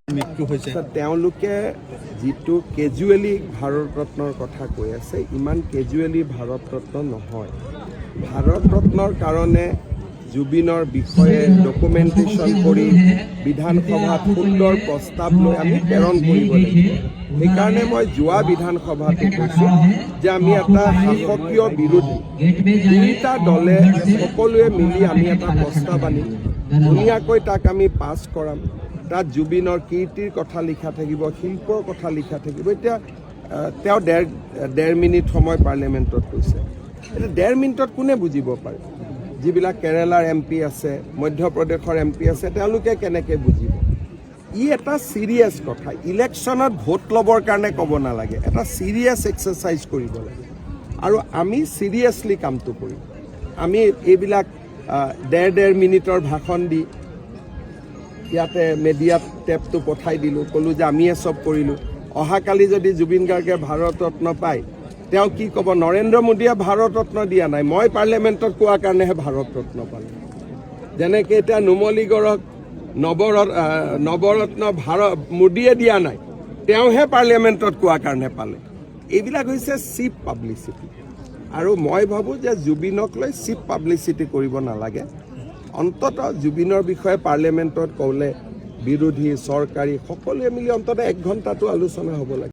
মৃত্যু হৈছে তেওঁলোকে যিটো কেজুৱেলি ভাৰত ৰত্নৰ কথা কৈ আছে ইমান কেজুৱেলি ভাৰত ৰত্ন নহয় ভাৰত ৰত্নৰ কাৰণে জুবিনৰ বিষয়ে ডকুমেণ্টেশ্যন কৰি বিধানসভাত সুন্দৰ প্ৰস্তাৱ লৈ আমি প্ৰেৰণ কৰিব লাগিব সেইকাৰণে মই যোৱা বিধানসভাত কৈছোঁ যে আমি এটা শাসকীয় বিৰোধী দুয়োটা দলে সকলোৱে মিলি আমি এটা প্ৰস্তাৱ আনিম ধুনীয়াকৈ তাক আমি পাছ কৰাম তাত জুবিনৰ কীৰ্তিৰ কথা লিখা থাকিব শিল্পৰ কথা লিখা থাকিব এতিয়া তেওঁ ডেৰ মিনিট সময় পাৰ্লিয়ামেণ্টত কৈছে এতিয়া 1.5 মিনিটত কোনে বুজিব পাৰে যিবিলাক কেৰেলাৰ MP আছে মধ্যপ্ৰদেশৰ MP আছে তেওঁলোকে কেনেকৈ বুজিব ই এটা চিৰিয়াছ কথা ইলেকশ্যনত ভোট ল'বৰ কাৰণে ক'ব নালাগে এটা চিৰিয়াছ এক্সাৰচাইজ কৰিব লাগে আৰু আমি চিৰিয়াছলি কামটো কৰিম আমি এইবিলাক 1.5 মিনিটৰ ভাষণ দি ইয়াতে মিডিয়াত টেপটো পঠাই দিলোঁ ক'লোঁ যে আমিয়ে চব কৰিলোঁ অহাকালি যদি জুবিন গাৰ্গে ভাৰত ৰত্ন পায় তেওঁ কি ক'ব নৰেন্দ্ৰ মোদীয়ে ভাৰত ৰত্ন দিয়া নাই মই পাৰ্লিয়ামেণ্টত কোৱাৰ কাৰণেহে ভাৰত ৰত্ন পালোঁ যেনেকৈ এতিয়া নুমলীগড়ক নৱৰত্ন মোদীয়ে দিয়া নাই তেওঁহে পাৰ্লিয়ামেণ্টত কোৱাৰ কাৰণে পালে এইবিলাক হৈছে চিপ পাব্লিচিটি আৰু মই ভাবোঁ যে জুবিনক লৈ চিপ পাব্লিচিটি কৰিব নালাগে অন্ততঃ জুবিনৰ বিষয়ে পাৰ্লিয়ামেণ্টত ক'লে বিৰোধী চৰকাৰী সকলোৱে মিলি অন্ততঃ 1 ঘণ্টাটো আলোচনা হ'ব লাগে